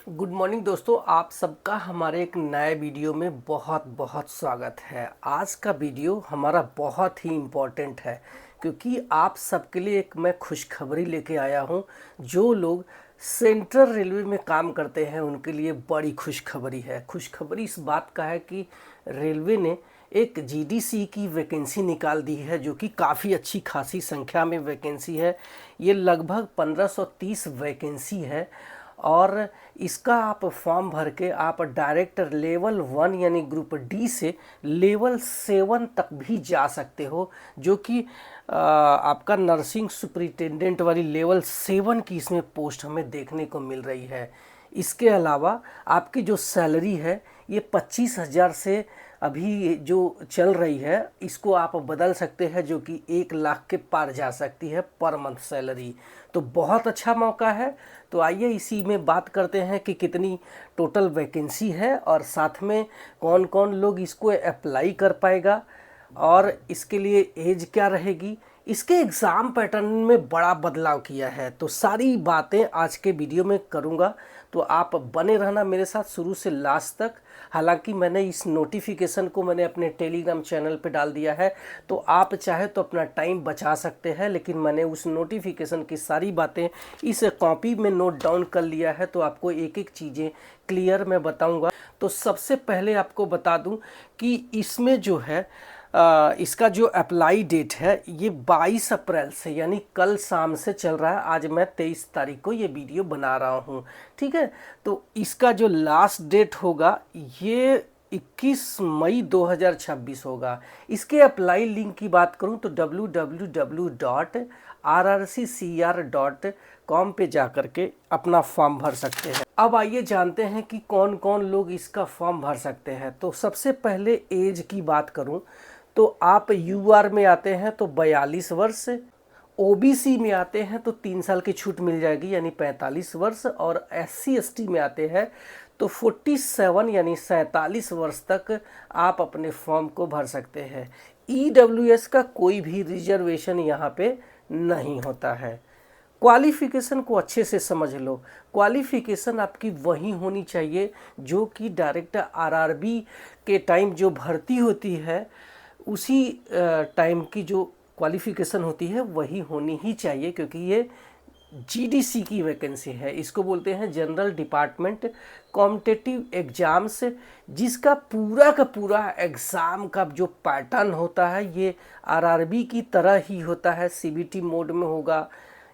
Good morning दोस्तों, आप सबका हमारे एक नए वीडियो में बहुत बहुत स्वागत है। आज का वीडियो हमारा बहुत ही इम्पोर्टेंट है क्योंकि आप सबके लिए एक मैं खुशखबरी लेके आया हूं। जो लोग सेंट्रल रेलवे में काम करते हैं उनके लिए बड़ी खुशखबरी है। खुशखबरी इस बात का है कि रेलवे ने एक जीडीसी की वैकेंसी निकाल दी है जो कि काफ़ी अच्छी खासी संख्या में वैकेंसी है। ये लगभग 1530 वैकेंसी है और इसका आप फॉर्म भर के आप डायरेक्ट लेवल 1 यानी ग्रुप डी से लेवल 7 तक भी जा सकते हो, जो कि आपका नर्सिंग सुपरिटेंडेंट वाली लेवल 7 की इसमें पोस्ट हमें देखने को मिल रही है। इसके अलावा आपकी जो सैलरी है ये 25,000 से अभी जो चल रही है इसको आप बदल सकते हैं, जो कि 1 लाख के पार जा सकती है पर मंथ सैलरी। तो बहुत अच्छा मौका है। तो आइए इसी में बात करते हैं कि कितनी टोटल वैकेंसी है और साथ में कौन कौन लोग इसको अप्लाई कर पाएगा और इसके लिए एज क्या रहेगी। इसके एग्ज़ाम पैटर्न में बड़ा बदलाव किया है, तो सारी बातें आज के वीडियो में करूंगा। तो आप बने रहना मेरे साथ शुरू से लास्ट तक। हालांकि मैंने इस नोटिफिकेशन को मैंने अपने टेलीग्राम चैनल पे डाल दिया है, तो आप चाहे तो अपना टाइम बचा सकते हैं, लेकिन मैंने उस नोटिफिकेशन की सारी बातें इस कॉपी में नोट डाउन कर लिया है, तो आपको एक एक चीज़ें क्लियर मैं बताऊंगा। तो सबसे पहले आपको बता दूं कि इसमें जो है इसका जो अप्लाई डेट है ये 22 अप्रैल से यानी कल शाम से चल रहा है। आज मैं 23 तारीख को ये वीडियो बना रहा हूँ, ठीक है। तो इसका जो लास्ट डेट होगा ये 21 मई 2026 होगा। इसके अप्लाई लिंक की बात करूं तो www.rrccr.com पे जाकर के अपना फॉर्म भर सकते हैं। अब आइए जानते हैं कि कौन कौन लोग इसका फॉर्म भर सकते हैं। तो सबसे पहले एज की बात करूं तो आप यूआर में आते हैं तो 42 वर्ष, ओबीसी में आते हैं तो 3 साल की छूट मिल जाएगी यानी 45 वर्ष, और एससी एसटी में आते हैं तो 47 यानी 47 वर्ष तक आप अपने फॉर्म को भर सकते हैं। ईडब्ल्यूएस का कोई भी रिजर्वेशन यहाँ पे नहीं होता है। क्वालिफिकेशन को अच्छे से समझ लो। क्वालिफिकेशन आपकी वही होनी चाहिए जो कि डायरेक्ट आरआरबी के टाइम जो भर्ती होती है उसी टाइम की जो क्वालिफिकेशन होती है वही होनी ही चाहिए, क्योंकि ये जीडीसी की वैकेंसी है। इसको बोलते हैं जनरल डिपार्टमेंट कॉम्पिटिटिव एग्जाम्स, जिसका पूरा का पूरा एग्ज़ाम का जो पैटर्न होता है ये आरआरबी की तरह ही होता है, सीबीटी मोड में होगा।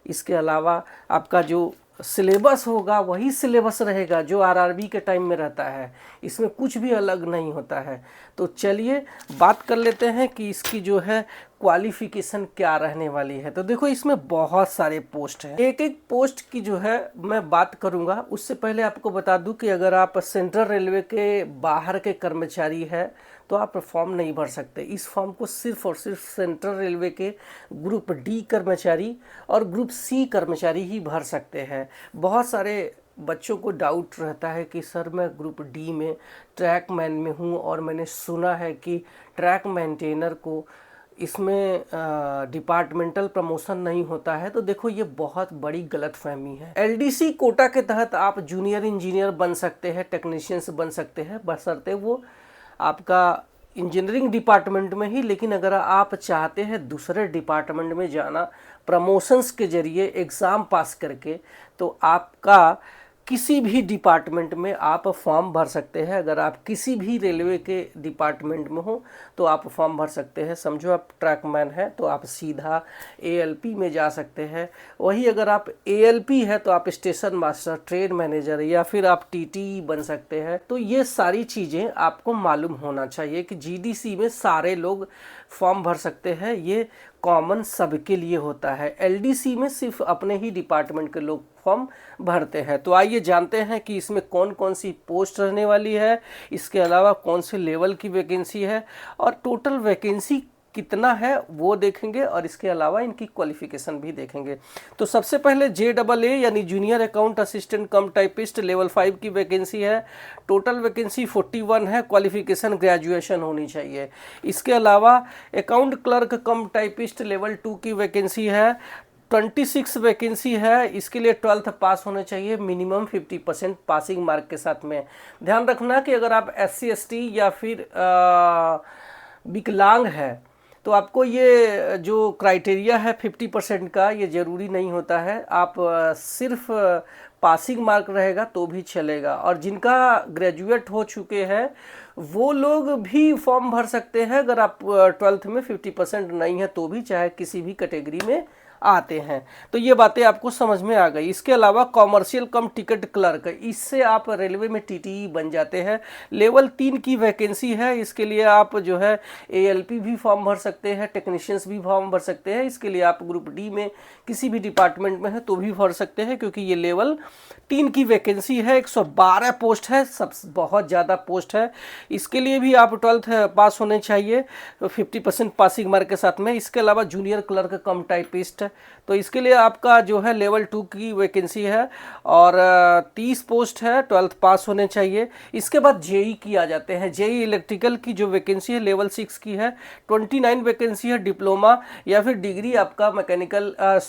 इसके अलावा आपका जो सिलेबस होगा वही सिलेबस रहेगा जो आरआरबी के टाइम में रहता है, इसमें कुछ भी अलग नहीं होता है। तो चलिए बात कर लेते हैं कि इसकी जो है क्वालिफिकेशन क्या रहने वाली है। तो देखो इसमें बहुत सारे पोस्ट हैं, एक एक पोस्ट की जो है मैं बात करूंगा। उससे पहले आपको बता दूं कि अगर आप सेंट्रल रेलवे के बाहर के कर्मचारी हैं तो आप फॉर्म नहीं भर सकते। इस फॉर्म को सिर्फ और सिर्फ सेंट्रल रेलवे के ग्रुप डी कर्मचारी और ग्रुप सी कर्मचारी ही भर सकते हैं। बहुत सारे बच्चों को डाउट रहता है कि सर मैं ग्रुप डी में ट्रैक मैन में हूँ और मैंने सुना है कि ट्रैक मेंटेनर को इसमें डिपार्टमेंटल प्रमोशन नहीं होता है। तो देखो ये बहुत बड़ी गलतफहमी है। एलडीसी कोटा के तहत आप जूनियर इंजीनियर बन सकते हैं, टेक्नीशियंस बन सकते हैं, बशर्ते वो आपका इंजीनियरिंग डिपार्टमेंट में ही। लेकिन अगर आप चाहते हैं दूसरे डिपार्टमेंट में जाना प्रमोशंस के जरिए एग्ज़ाम पास करके, तो आपका किसी भी डिपार्टमेंट में आप फॉर्म भर सकते हैं। अगर आप किसी भी रेलवे के डिपार्टमेंट में हो तो आप फॉर्म भर सकते हैं। समझो आप ट्रैकमैन है तो आप सीधा एएलपी में जा सकते हैं। वही अगर आप एएलपी है तो आप स्टेशन मास्टर, ट्रेन मैनेजर या फिर आप टीटी बन सकते हैं। तो ये सारी चीज़ें आपको मालूम होना चाहिए कि जीडीसी में सारे लोग फॉर्म भर सकते हैं, ये कॉमन सबके लिए होता है। एलडीसी में सिर्फ अपने ही डिपार्टमेंट के लोग फॉर्म भरते हैं। तो आइए जानते हैं कि इसमें कौन कौन सी पोस्ट रहने वाली है, इसके अलावा कौन से लेवल की वैकेंसी है और टोटल वैकेंसी कितना है वो देखेंगे, और इसके अलावा इनकी क्वालिफिकेशन भी देखेंगे। तो सबसे पहले JAA यानी जूनियर अकाउंट असिस्टेंट कम टाइपिस्ट लेवल 5 की वैकेंसी है। टोटल वैकेंसी 41 है, क्वालिफिकेशन ग्रेजुएशन होनी चाहिए। इसके अलावा अकाउंट क्लर्क कम टाइपिस्ट लेवल 2 की वैकेंसी है। 26 वैकेंसी है। इसके लिए 12th पास होने चाहिए, मिनिमम 50% पासिंग मार्क के साथ में। ध्यान रखना कि अगर आप SC ST या फिर विकलांग है तो आपको ये जो क्राइटेरिया है 50% का, ये ज़रूरी नहीं होता है। आप सिर्फ पासिंग मार्क रहेगा तो भी चलेगा। और जिनका ग्रेजुएट हो चुके हैं वो लोग भी फॉर्म भर सकते हैं। अगर आप 12th में 50% नहीं है तो भी, चाहे किसी भी कैटेगरी में आते हैं। तो ये बातें आपको समझ में आ गई। इसके अलावा कॉमर्शियल कम टिकट क्लर्क, इससे आप रेलवे में TTE बन जाते हैं। लेवल 3 की वैकेंसी है। इसके लिए आप जो है ALP भी फॉर्म भर सकते हैं, टेक्नीशियंस भी फॉर्म भर सकते हैं। इसके लिए आप ग्रुप D में किसी भी डिपार्टमेंट में है तो भी भर सकते हैं, क्योंकि ये लेवल 3 की वैकेंसी है। 112 पोस्ट है, सब बहुत ज़्यादा पोस्ट है। इसके लिए भी आप 12th पास होने चाहिए 50% पासिंग मार्क के साथ में। इसके अलावा जूनियर क्लर्क कम टाइपिस्ट, तो इसके लिए आपका जो है लेवल 2 की वैकेंसी है और 30 पोस्ट है, 12th पास होने चाहिए। इसके बाद JEE की आ जाते हैं। JEE इलेक्ट्रिकल की जो वैकेंसी है लेवल 6 की है, 29 वैकेंसी है। डिप्लोमा या फिर डिग्री आपका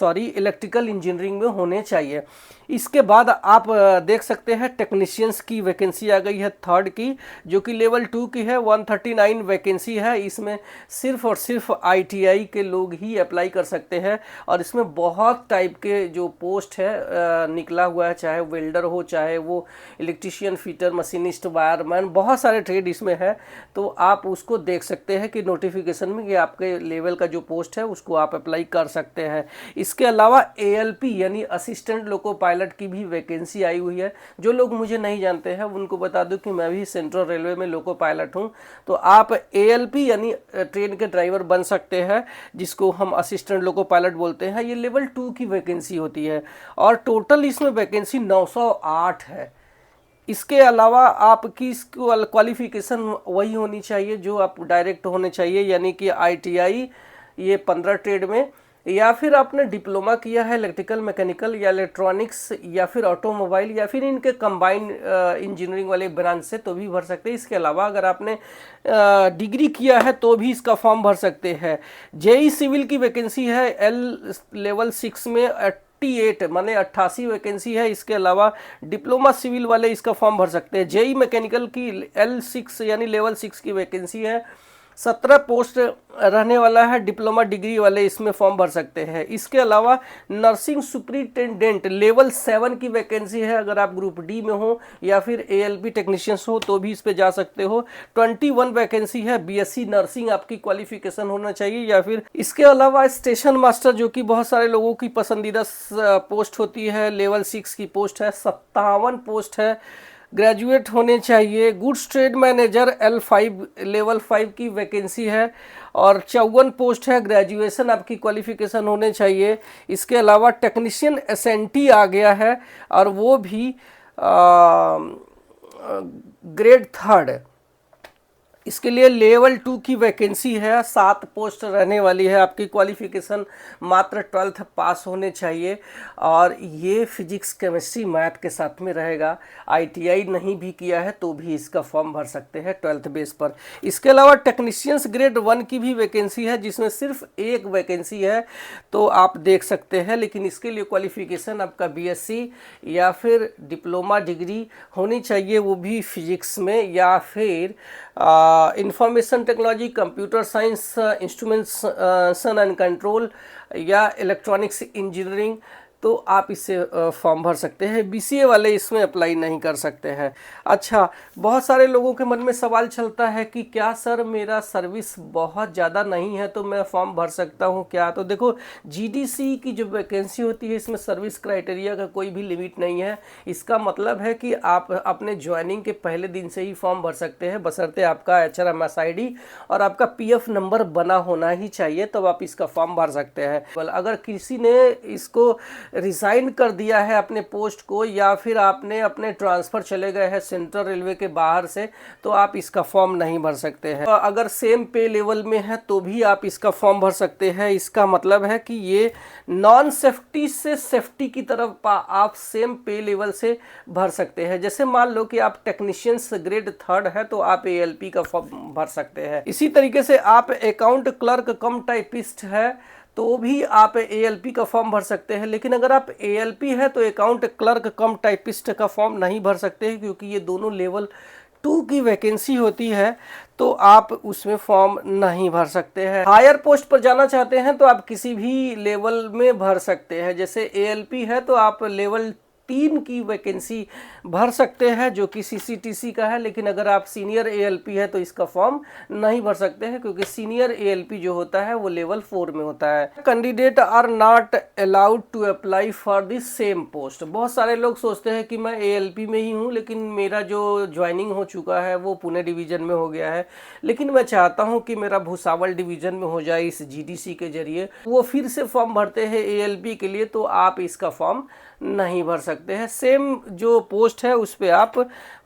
इलेक्ट्रिकल इंजीनियरिंग में होने चाहिए। इसके बाद आप देख सकते हैं टेक्नीशियंस की वैकेंसी आ गई है 3rd की, जो कि लेवल 2 की है। 139 वैकेंसी है। इसमें सिर्फ और सिर्फ ITI के लोग ही अप्लाई कर सकते हैं और इसमें बहुत टाइप के जो पोस्ट है निकला हुआ है, चाहे वेल्डर हो, चाहे वो इलेक्ट्रीशियन, फिटर, मशीनिस्ट, वायरमैन, बहुत सारे ट्रेड इसमें है। तो आप उसको देख सकते हैं कि नोटिफिकेशन में कि आपके लेवल का जो पोस्ट है उसको आप अप्लाई कर सकते हैं। इसके अलावा ALP यानी असिस्टेंट लोको पायलट की भी वैकेंसी आई हुई है। जो लोग मुझे नहीं जानते हैं उनको बता दूं कि मैं भी सेंट्रल रेलवे में लोको पायलट हूं। तो आप ALP यानी ट्रेन के ड्राइवर बन सकते हैं, जिसको हम असिस्टेंट लोको पायलट बोलते हैं। ये लेवल 2 की वैकेंसी होती है और टोटल इसमें वैकेंसी 908 है। इसके अलावा आपकी क्वालिफिकेशन वही होनी चाहिए जो आप डायरेक्ट होने चाहिए, यानी कि ITI ये 15 ट्रेड में, या फिर आपने डिप्लोमा किया है इलेक्ट्रिकल, मैकेनिकल या इलेक्ट्रॉनिक्स या फिर ऑटोमोबाइल या फिर इनके कंबाइंड इंजीनियरिंग वाले ब्रांच से तो भी भर सकते हैं। इसके अलावा अगर आपने डिग्री किया है तो भी इसका फॉर्म भर सकते हैं। JEE सिविल की वैकेंसी है L लेवल 6 में 88 माने 88 वैकेंसी है। इसके अलावा डिप्लोमा सिविल वाले इसका फॉर्म भर सकते हैं। JEE मैकेनिकल की L6 यानी लेवल 6 की वैकेंसी है, 17 पोस्ट रहने वाला है। डिप्लोमा डिग्री वाले इसमें फॉर्म भर सकते हैं। इसके अलावा नर्सिंग सुपरिटेंडेंट लेवल 7 की वैकेंसी है। अगर आप ग्रुप D में हो या फिर ALP टेक्नीशियंस हो तो भी इस पे जा सकते हो। 21 वैकेंसी है। BSc नर्सिंग आपकी क्वालिफिकेशन होना चाहिए। या फिर इसके अलावा स्टेशन मास्टर, जो कि बहुत सारे लोगों की पसंदीदा पोस्ट होती है, लेवल 6 की पोस्ट है। 57 पोस्ट है, ग्रेजुएट होने चाहिए। Goods trade manager L5 level 5 की वैकेंसी है और 54 पोस्ट है। ग्रेजुएशन आपकी क्वालिफिकेशन होने चाहिए। इसके अलावा टेक्नीशियन SNT आ गया है और वो भी ग्रेड 3rd। इसके लिए लेवल 2 की वैकेंसी है, 7 पोस्ट रहने वाली है। आपकी क्वालिफिकेशन मात्र 12th पास होने चाहिए और ये फिजिक्स, केमिस्ट्री, मैथ के साथ में रहेगा। ITI नहीं भी किया है तो भी इसका फॉर्म भर सकते हैं 12th बेस पर। इसके अलावा टेक्नीशियंस ग्रेड 1 की भी वैकेंसी है, जिसमें सिर्फ 1 वैकेंसी है, तो आप देख सकते हैं। लेकिन इसके लिए क्वालिफिकेशन आपका BSc या फिर डिप्लोमा डिग्री होनी चाहिए, वो भी फिजिक्स में, या फिर information technology, computer science, instrumentation and control या इलेक्ट्रॉनिक्स इंजीनियरिंग, तो आप इससे फॉर्म भर सकते हैं। BCA वाले इसमें अप्लाई नहीं कर सकते हैं। अच्छा, बहुत सारे लोगों के मन में सवाल चलता है कि क्या सर मेरा सर्विस बहुत ज़्यादा नहीं है तो मैं फॉर्म भर सकता हूँ क्या? तो देखो, GDC की जो वैकेंसी होती है इसमें सर्विस क्राइटेरिया का कोई भी लिमिट नहीं है। इसका मतलब है कि आप अपने ज्वाइनिंग के पहले दिन से ही फॉर्म भर सकते हैं, बशर्ते आपका HRMS ID और आपका PF नंबर बना होना ही चाहिए, तब आप इसका फॉर्म भर सकते हैं। अगर किसी ने इसको रिज़ाइन कर दिया है अपने पोस्ट को, या फिर आपने अपने ट्रांसफ़र चले गए हैं सेंट्रल रेलवे के बाहर से, तो आप इसका फॉर्म नहीं भर सकते हैं। अगर सेम पे लेवल में है तो भी आप इसका फॉर्म भर सकते हैं। इसका मतलब है कि ये नॉन सेफ्टी से सेफ्टी की तरफ आप सेम पे लेवल से भर सकते हैं। जैसे मान लो कि आप टेक्नीशियंस ग्रेड 3rd है तो आप ALP का फॉर्म भर सकते हैं। इसी तरीके से आप अकाउंट क्लर्क कम टाइपिस्ट है तो भी आप ALP का फॉर्म भर सकते हैं। लेकिन अगर आप ALP है तो अकाउंट क्लर्क कम टाइपिस्ट का फॉर्म नहीं भर सकते हैं, क्योंकि ये दोनों लेवल 2 की वैकेंसी होती है, तो आप उसमें फॉर्म नहीं भर सकते हैं। हायर पोस्ट पर जाना चाहते हैं तो आप किसी भी लेवल में भर सकते हैं। जैसे ALP है तो आप लेवल 3 की वैकेंसी भर सकते हैं, जो कि CCTC का है। लेकिन अगर आप सीनियर ALP है तो इसका फॉर्म नहीं भर सकते हैं, क्योंकि सीनियर ALP जो होता है वो लेवल 4 में होता है। Candidate are not allowed to apply for the same post. बहुत सारे लोग सोचते हैं कि मैं ALP में ही हूँ, लेकिन मेरा जो ज्वाइनिंग हो चुका है वो पुणे डिवीजन में हो गया है, लेकिन मैं चाहता हूँ कि मेरा भुसावल डिवीजन में हो जाए इस GDC के जरिए। वो फिर से फॉर्म भरते हैं ALP के लिए, तो आप इसका फॉर्म नहीं भर सकते हैं। सेम जो पोस्ट है उस पर आप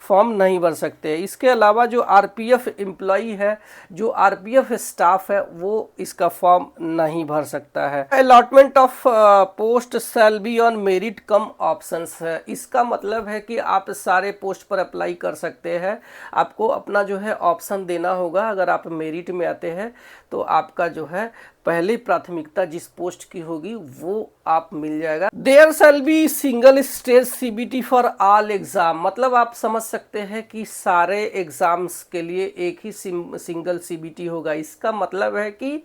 फॉर्म नहीं भर सकते। इसके अलावा जो RPF एम्प्लॉई है, जो RPF स्टाफ है, वो इसका फॉर्म नहीं भर सकता है। Allotment of post shall be on merit come options है। इसका मतलब है कि आप सारे पोस्ट पर अप्लाई कर सकते हैं। आपको अपना जो है ऑप्शन देना होगा। अगर आप मेरिट में आते हैं तो आपका जो है पहली प्राथमिकता जिस पोस्ट की होगी वो आप मिल जाएगा। There shall be single stage CBT for all exam. मतलब आप समझ सकते हैं कि सारे एग्जाम्स के लिए एक ही सिंगल CBT होगा। इसका मतलब है कि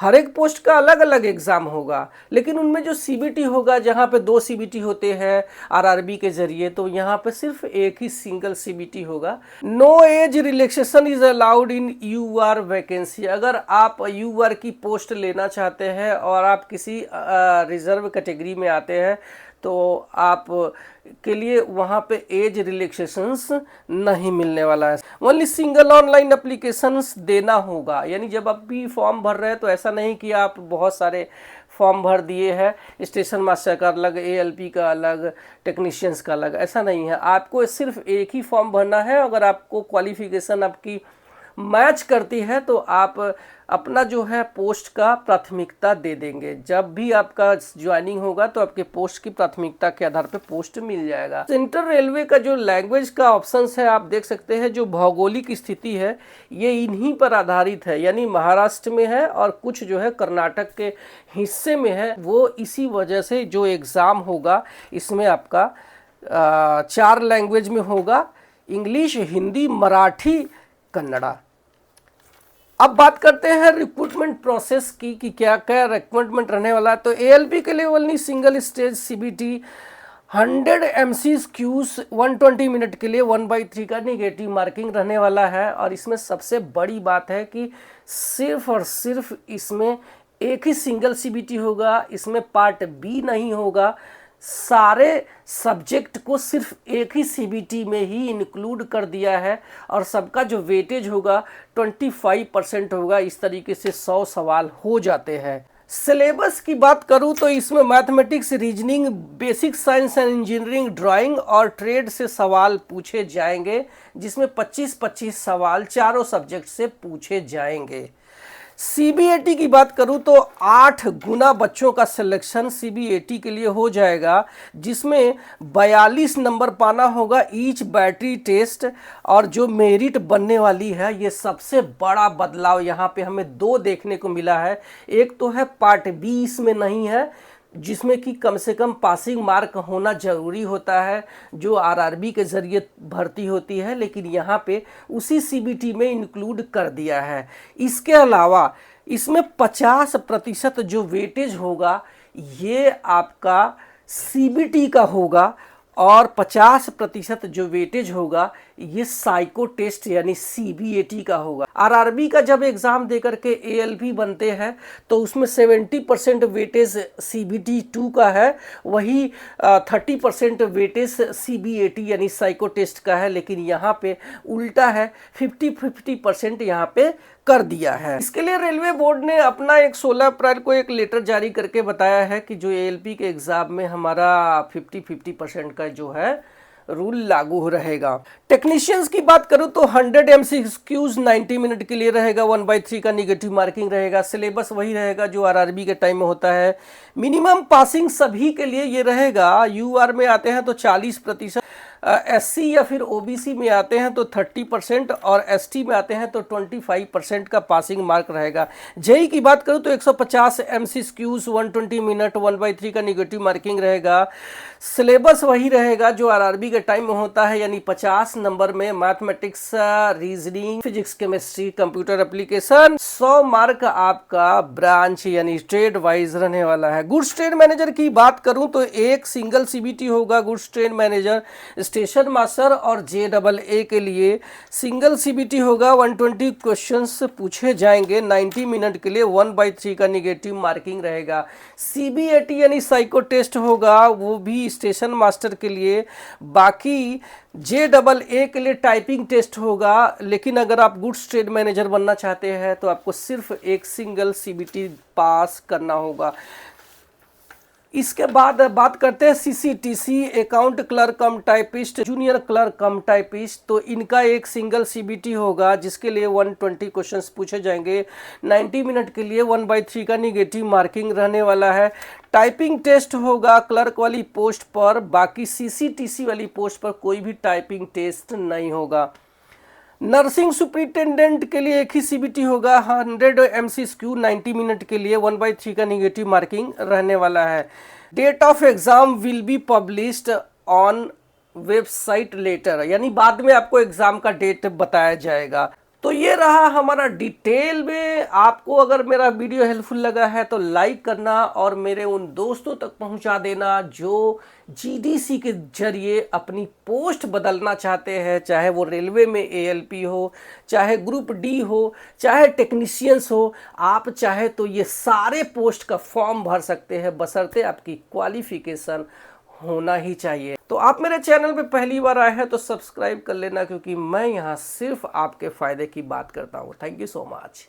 हर एक पोस्ट का अलग अलग एग्जाम होगा, लेकिन उनमें जो CBT होगा, जहाँ पे 2 CBT होते हैं RRB के जरिए, तो यहाँ पे सिर्फ एक ही सिंगल CBT होगा। No age relaxation is allowed in UR vacancy. अगर आप UR की पोस्ट लेना चाहते हैं और आप किसी रिजर्व कैटेगरी में आते हैं तो आप के लिए वहाँ पे एज रिलैक्सेशंस नहीं मिलने वाला है। ओनली सिंगल ऑनलाइन एप्लीकेशंस देना होगा। यानी जब आप भी फॉर्म भर रहे हैं तो ऐसा नहीं कि आप बहुत सारे फॉर्म भर दिए हैं, स्टेशन मास्टर का अलग, ALP का अलग, टेक्नीशियंस का अलग, ऐसा नहीं है। आपको सिर्फ एक ही फॉर्म भरना है। अगर आपको क्वालिफिकेशन आपकी मैच करती है तो आप अपना जो है पोस्ट का प्राथमिकता दे देंगे। जब भी आपका ज्वाइनिंग होगा तो आपके पोस्ट की प्राथमिकता के आधार पर पोस्ट मिल जाएगा। सेंट्रल रेलवे का जो लैंग्वेज का ऑप्शंस है, आप देख सकते हैं जो भौगोलिक स्थिति है ये इन्हीं पर आधारित है। यानी महाराष्ट्र में है और कुछ जो है कर्नाटक के हिस्से में है। वो इसी वजह से जो एग्ज़ाम होगा इसमें आपका 4 लैंग्वेज में होगा, इंग्लिश, हिंदी, मराठी, कन्नड़ा। अब बात करते हैं रिक्रूटमेंट प्रोसेस की कि क्या क्या रिक्रूटमेंट रहने वाला है। तो ALP के लिए only single stage CBT 100 MCQs 120 minute के लिए 1/3 का नेगेटिव मार्किंग रहने वाला है। और इसमें सबसे बड़ी बात है कि सिर्फ और सिर्फ इसमें एक ही सिंगल CBT होगा। इसमें पार्ट B नहीं होगा। सारे सब्जेक्ट को सिर्फ एक ही CBT में ही इंक्लूड कर दिया है और सबका जो वेटेज होगा 25% होगा। इस तरीके से 100 सवाल हो जाते हैं। सिलेबस की बात करूं तो इसमें mathematics, reasoning, basic science and engineering, drawing और ट्रेड से सवाल पूछे जाएंगे, जिसमें 25-25 सवाल चारों सब्जेक्ट से पूछे जाएंगे। CBAT की बात करूं तो 8 गुना बच्चों का सिलेक्शन CBAT के लिए हो जाएगा, जिसमें 42 नंबर पाना होगा ईच बैटरी टेस्ट। और जो मेरिट बनने वाली है, ये सबसे बड़ा बदलाव यहाँ पे हमें 2 देखने को मिला है। एक तो है पार्ट B इसमें नहीं है, जिसमें कि कम से कम पासिंग मार्क होना जरूरी होता है, जो RRB के ज़रिए भर्ती होती है, लेकिन यहाँ पे उसी CBT में इंक्लूड कर दिया है। इसके अलावा इसमें 50% जो वेटेज होगा ये आपका CBT का होगा और 50% जो वेटेज होगा ये साइको टेस्ट यानी CBAT का होगा। RRB का जब एग्ज़ाम दे करके ALP बनते हैं तो उसमें 70% वेटेज CBT 2 का है, वही 30% वेटेज CBAT यानी साइको टेस्ट का है। लेकिन यहाँ पे उल्टा है, 50-50% यहाँ पे कर दिया है। इसके लिए रेलवे बोर्ड ने अपना एक 16 अप्रैल को एक लेटर जारी करके बताया है कि जो ALP के एग्ज़ाम में हमारा 50-50% का जो है रूल लागू रहेगा। टेक्नीशियंस की बात करूं तो 100 MCQs 90 मिनट के लिए रहेगा, 1/3 का निगेटिव मार्किंग रहेगा। सिलेबस वही रहेगा जो आरआरबी के टाइम में होता है। मिनिमम पासिंग सभी के लिए ये रहेगा। यूआर में आते हैं तो 40%, एससी या फिर ओबीसी में आते हैं तो 30% और एसटी में आते हैं तो 25% का पासिंग मार्क रहेगा। जेई की बात करूं तो 150 MCQs 120 मिनट, 1/3 का निगेटिव मार्किंग रहेगा। सिलेबस वही रहेगा जो आरआरबी के टाइम में होता है, यानी 50 नंबर में mathematics, reasoning, physics, chemistry, computer application. 100 mark आपका ब्रांच यानी ट्रेड वाइज रहने वाला है। गुड्स ट्रेड मैनेजर की बात करूं तो एक सिंगल सीबीटी होगा goods trade manager, station master और JAA के लिए सिंगल सीबीटी होगा। 120 क्वेश्चंस पूछे जाएंगे 90 मिनट के लिए, 1/3 का निगेटिव मार्किंग रहेगा। CBAT यानी साइको टेस्ट होगा, वो भी स्टेशन मास्टर के लिए। बाकी JAA के लिए टाइपिंग टेस्ट होगा, लेकिन अगर आप गुड्स ट्रेड मैनेजर बनना चाहते हैं तो आपको सिर्फ एक सिंगल CBT पास करना होगा। इसके बाद बात करते हैं CCTC, अकाउंट क्लर्क कम टाइपिस्ट, जूनियर क्लर्क कम टाइपिस्ट। तो इनका एक सिंगल सीबीटी होगा जिसके लिए 120 क्वेश्चंस पूछे जाएंगे 90 मिनट के लिए, 1/3 का निगेटिव मार्किंग रहने वाला है। टाइपिंग टेस्ट होगा क्लर्क वाली पोस्ट पर, बाकी CCTC वाली पोस्ट पर कोई भी टाइपिंग टेस्ट नहीं होगा। नर्सिंग सुपरिटेंडेंट के लिए एक ही सीबीटी होगा, 100 MCQ 90 मिनट के लिए, 1/3 का निगेटिव मार्किंग रहने वाला है। Date of exam will be published on website later, यानी बाद में आपको एग्जाम का डेट बताया जाएगा। तो ये रहा हमारा डिटेल में। आपको अगर मेरा वीडियो हेल्पफुल लगा है तो लाइक करना और मेरे उन दोस्तों तक पहुंचा देना जो GDC के जरिए अपनी पोस्ट बदलना चाहते हैं, चाहे वो रेलवे में ALP हो, चाहे ग्रुप D हो, चाहे टेक्नीशियंस हो। आप चाहे तो ये सारे पोस्ट का फॉर्म भर सकते हैं, बशर्ते आपकी क्वालिफिकेशन होना ही चाहिए। तो आप मेरे चैनल पे पहली बार आए हैं तो सब्सक्राइब कर लेना, क्योंकि मैं यहाँ सिर्फ आपके फायदे की बात करता हूँ। Thank you so much.